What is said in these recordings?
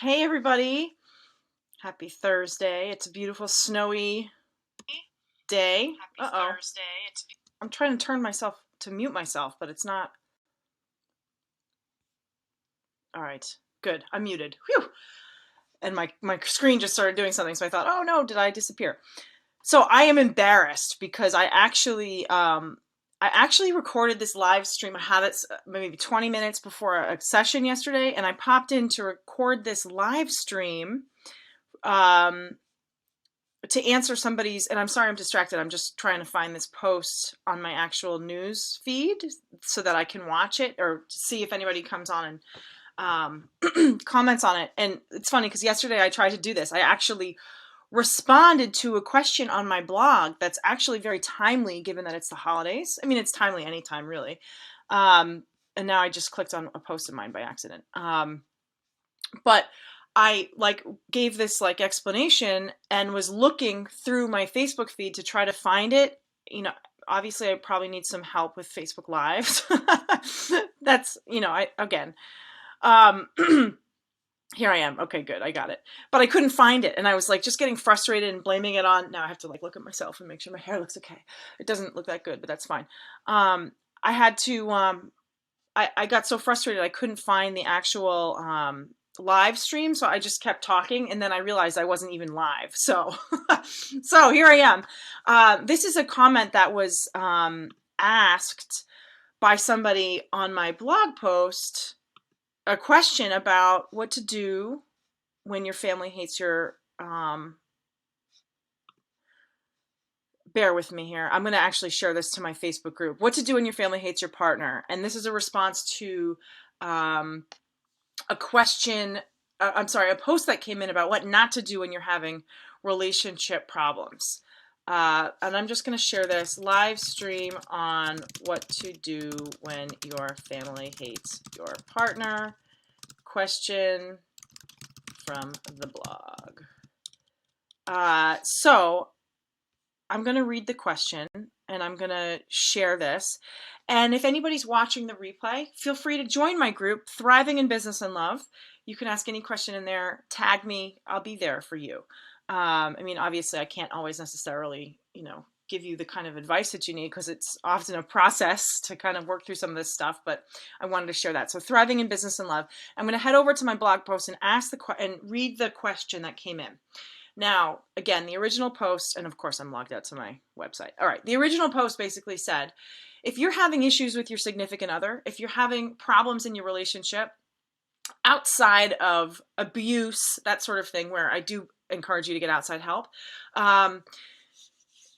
Hey everybody. Happy Thursday. It's a beautiful snowy day. Uh-oh. I'm trying to turn myself to mute myself, but it's not. All right. Good. I'm muted. Whew. And my screen just started doing something, so I thought, "Oh no, did I disappear?" So I am embarrassed because I actually recorded this live stream. I had it maybe 20 minutes before a session yesterday, and I popped in to record this live stream um to answer somebody's, and I'm sorry I'm distracted. I'm just trying to find this post on my actual news feed so that I can watch it or see if anybody comes on and comments on it. And it's funny because yesterday I tried to do this. I actually responded to a question on my blog that's actually very timely given that it's the holidays. I mean, it's timely anytime really. And now I just clicked on a post of mine by accident. But I gave this explanation and was looking through my Facebook feed to try to find it. Obviously I probably need some help with Facebook Lives. That's, um, here I am. Okay, good. I got it. But I couldn't find it. And I was just getting frustrated and blaming it on, now I have to look at myself and make sure my hair looks okay. It doesn't look that good, but that's fine. I had to, I got so frustrated I couldn't find the actual live stream, so I just kept talking, and then I realized I wasn't even live. So, so here I am. This is a comment that was asked by somebody on my blog post, a question about what to do when your family hates your bear with me here. I'm going to actually share this to my Facebook group. What to do when your family hates your partner. And this is a response to a question, a post that came in about what not to do when you're having relationship problems. And I'm just going to share this live stream on what to do when your family hates your partner. Question from the blog. So I'm going to read the question and I'm going to share this. And if anybody's watching the replay, feel free to join my group, Thriving in Business and Love. You can ask any question in there, tag me, I'll be there for you. I mean, obviously I can't always necessarily, give you the kind of advice that you need because it's often a process to kind of work through some of this stuff, but I wanted to share that. So Thriving in Business and Love. I'm going to head over to my blog post and and read the question that came in. Now, again, the original post, and of course I'm logged out to my website. All right, the original post basically said, if you're having issues with your significant other, if you're having problems in your relationship outside of abuse, that sort of thing, where I do encourage you to get outside help,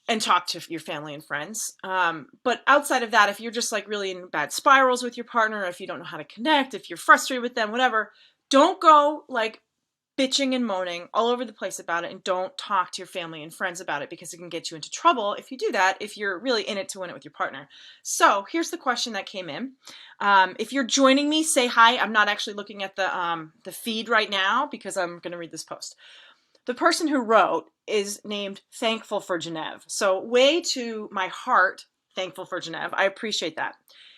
and talk to your family and friends. But outside of that, if you're just really in bad spirals with your partner, if you don't know how to connect, if you're frustrated with them, whatever, don't go bitching and moaning all over the place about it, and don't talk to your family and friends about it because it can get you into trouble if you do that, if you're really in it to win it with your partner. So here's the question that came in. If you're joining me, say hi. I'm not actually looking at the feed right now because I'm going to read this post. The person who wrote is named Thankful for Genevieve. So way to my heart, Thankful for Genevieve. I appreciate that.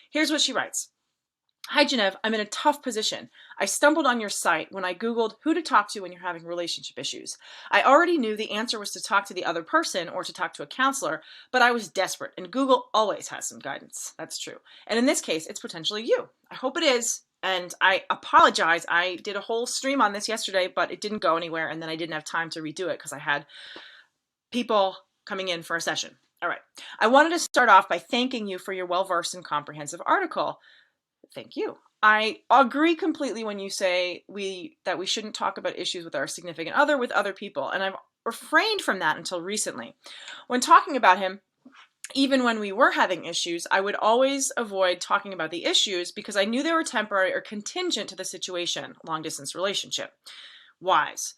Here's what she writes. Hi, Genevieve. I'm in a tough position. I stumbled on your site when I Googled who to talk to when you're having relationship issues. I already knew the answer was to talk to the other person or to talk to a counselor, but I was desperate, and Google always has some guidance. That's true. And in this case, it's potentially you. I hope it is. And I apologize. I did a whole stream on this yesterday, but it didn't go anywhere, and then I didn't have time to redo it because I had people coming in for a session. All right. I wanted to start off by thanking you for your well-versed and comprehensive article. Thank you. I agree completely when you say that we shouldn't talk about issues with our significant other with other people, and I've refrained from that until recently. When talking about him, even when we were having issues, I would always avoid talking about the issues because I knew they were temporary or contingent to the situation, long-distance relationship. Wise.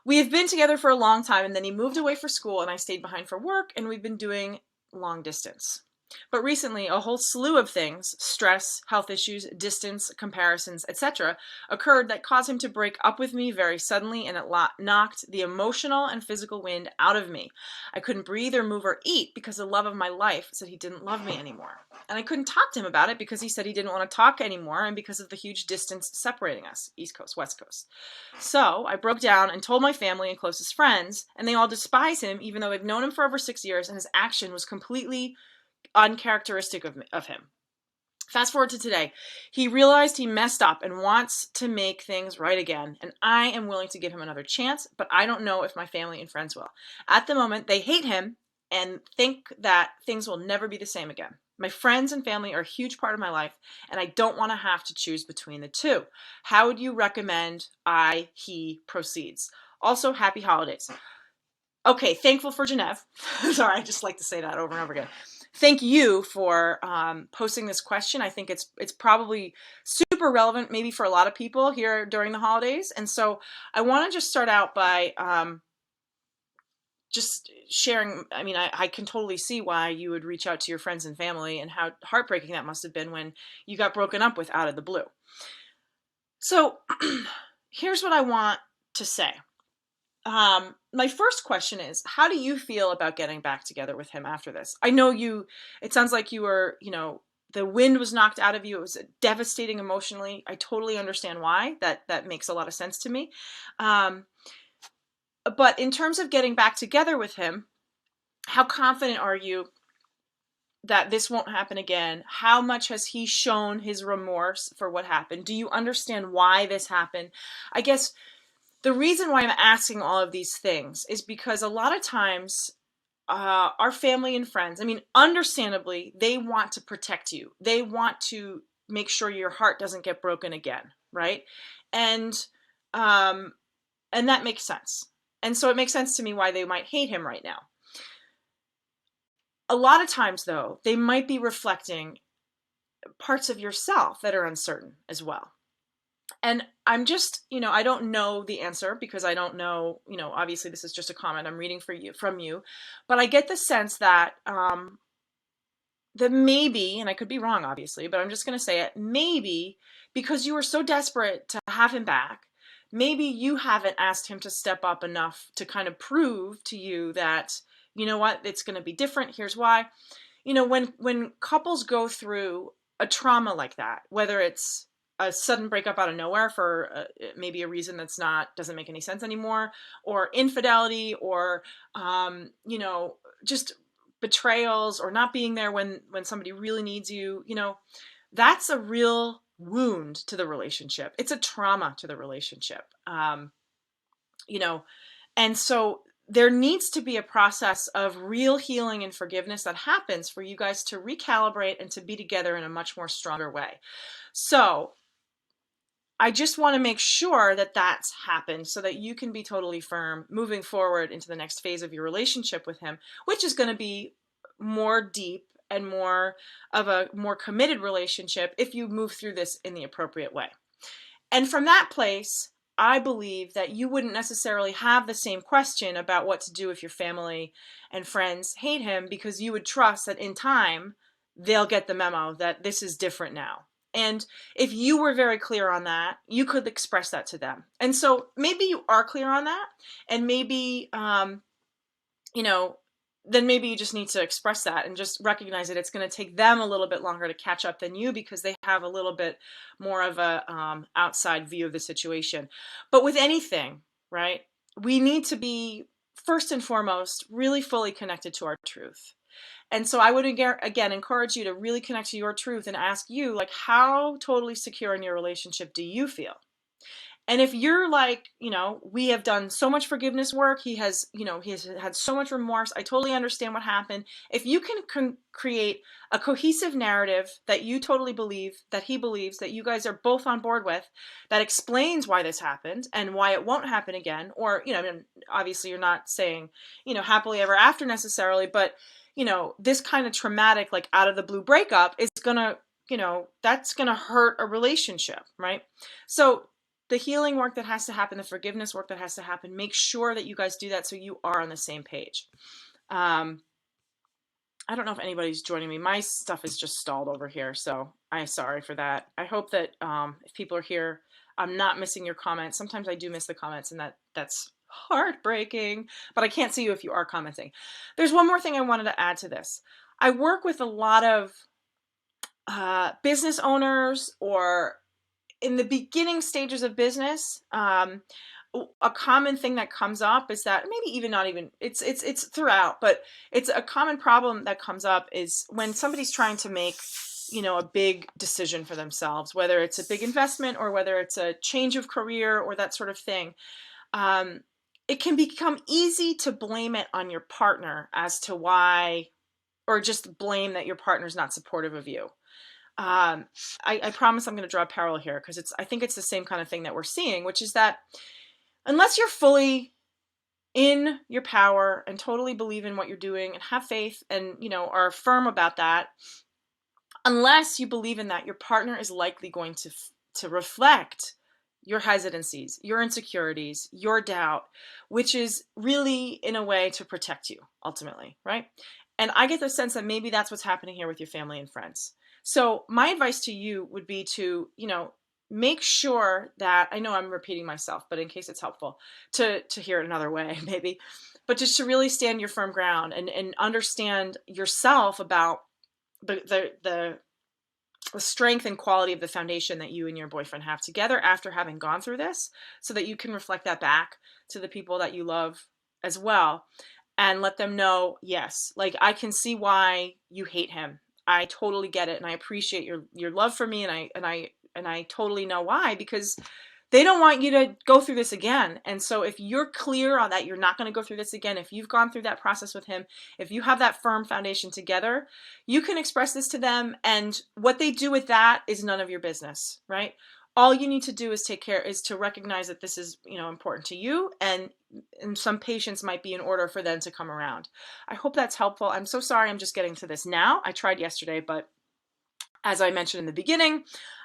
We have been together for a long time, and then he moved away for school, and I stayed behind for work, and we've been doing long distance. But recently, a whole slew of things, stress, health issues, distance, comparisons, etc., occurred that caused him to break up with me very suddenly, and it knocked the emotional and physical wind out of me. I couldn't breathe or move or eat because the love of my life said he didn't love me anymore. And I couldn't talk to him about it because he said he didn't want to talk anymore, and because of the huge distance separating us, East Coast, West Coast. So I broke down and told my family and closest friends, and they all despise him, even though they've known him for over 6 years, and his action was completely uncharacteristic of him. Fast forward to today. He realized he messed up and wants to make things right again, and I am willing to give him another chance, but I don't know if my family and friends will. At the moment, they hate him and think that things will never be the same again. My friends and family are a huge part of my life, and I don't want to have to choose between the two. How would you recommend he proceeds? Also, happy holidays. Okay, thankful for Genève. Sorry, I just like to say that over and over again. Thank you for posting this question. I think it's probably super relevant, maybe for a lot of people here during the holidays. And so I want to just start out by just sharing. I mean, I can totally see why you would reach out to your friends and family, and how heartbreaking that must have been when you got broken up with out of the blue. So here's what I want to say. My first question is, how do you feel about getting back together with him after this? I know it sounds like you were, the wind was knocked out of you. It was devastating emotionally. I totally understand why. That makes a lot of sense to me. But in terms of getting back together with him, how confident are you that this won't happen again? How much has he shown his remorse for what happened? Do you understand why this happened? I guess the reason why I'm asking all of these things is because a lot of times our family and friends, I mean, understandably, they want to protect you. They want to make sure your heart doesn't get broken again, right? And that makes sense. And so it makes sense to me why they might hate him right now. A lot of times, though, they might be reflecting parts of yourself that are uncertain as well. And I'm just, I don't know the answer, because I don't know, obviously this is just a comment I'm reading from you, but I get the sense that, that maybe, and I could be wrong, obviously, but I'm just going to say it, maybe because you were so desperate to have him back, maybe you haven't asked him to step up enough to kind of prove to you that, you know what, it's going to be different. Here's why. When couples go through a trauma like that, whether it's a sudden breakup out of nowhere for maybe a reason doesn't make any sense anymore, or infidelity, or just betrayals, or not being there when somebody really needs you, that's a real wound to the relationship. It's a trauma to the relationship. And so there needs to be a process of real healing and forgiveness that happens for you guys to recalibrate and to be together in a much more stronger way. So I just want to make sure that that's happened, so that you can be totally firm moving forward into the next phase of your relationship with him, which is going to be more deep and more of a more committed relationship if you move through this in the appropriate way. And from that place, I believe that you wouldn't necessarily have the same question about what to do if your family and friends hate him, because you would trust that in time they'll get the memo that this is different now. And if you were very clear on that, you could express that to them. And so maybe you are clear on that, and maybe, then maybe you just need to express that and just recognize that it's going to take them a little bit longer to catch up than you, because they have a little bit more of a outside view of the situation. But with anything, right, we need to be, first and foremost, really fully connected to our truth. And so I would, again, encourage you to really connect to your truth and ask you, like, how totally secure in your relationship do you feel? And if you're like, we have done so much forgiveness work, he has had so much remorse, I totally understand what happened. If you can create a cohesive narrative that you totally believe, that he believes, that you guys are both on board with, that explains why this happened and why it won't happen again, or, obviously you're not saying, happily ever after necessarily, but, this kind of traumatic, like out of the blue breakup is gonna, that's gonna hurt a relationship, right? So the healing work that has to happen, the forgiveness work that has to happen, make sure that you guys do that so you are on the same page. I don't know if anybody's joining me. My stuff is just stalled over here, so I'm sorry for that. I hope that if people are here, I'm not missing your comments. Sometimes I do miss the comments, and that's heartbreaking, but I can't see you if you are commenting. There's one more thing I wanted to add to this. I work with a lot of business owners or in the beginning stages of business. A common thing that comes up is that maybe even not even it's throughout, but it's a common problem that comes up is when somebody's trying to make, you know, a big decision for themselves, whether it's a big investment or whether it's a change of career or that sort of thing. um, it can become easy to blame it on your partner as to why, or just blame that your partner's not supportive of you. um, I promise I'm going to draw a parallel here because I think it's the same kind of thing that we're seeing, which is that unless you're fully in your power and totally believe in what you're doing and have faith and, you know, are firm about that, unless you believe in that, your partner is likely going to reflect your hesitancies, your insecurities, your doubt, which is really in a way to protect you ultimately, right? And I get the sense that maybe that's what's happening here with your family and friends. So my advice to you would be to, you know, make sure that, I know I'm repeating myself, but in case it's helpful to hear it another way, maybe, but just to really stand your firm ground and understand yourself about the strength and quality of the foundation that you and your boyfriend have together after having gone through this, so that you can reflect that back to the people that you love as well and let them know, yes, like I can see why you hate him. I totally get it, and I appreciate your love for me, and I totally know why, because they don't want you to go through this again. And so if you're clear on that, you're not going to go through this again. If you've gone through that process with him, if you have that firm foundation together, you can express this to them. And what they do with that is none of your business, right? All you need to do is to recognize that this is, you know, important to you, and some patience might be in order for them to come around. I hope that's helpful. I'm so sorry I'm just getting to this now. I tried yesterday, but as I mentioned in the beginning,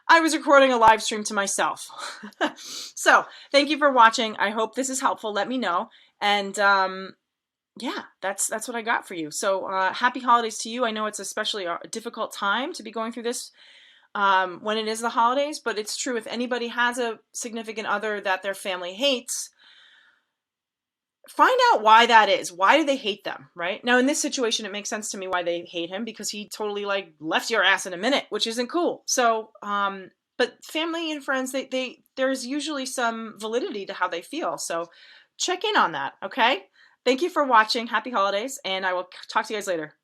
I was recording a live stream to myself. So thank you for watching. I hope this is helpful. Let me know. And yeah, that's what I got for you. So happy holidays to you. I know it's especially a difficult time to be going through this when it is the holidays, but it's true. If anybody has a significant other that their family hates, find out why that is. Why do they hate them, right? Now, in this situation, it makes sense to me why they hate him, because he totally like left your ass in a minute, which isn't cool. So, but family and friends, there's usually some validity to how they feel. So check in on that, okay? Thank you for watching. Happy holidays, and I will talk to you guys later.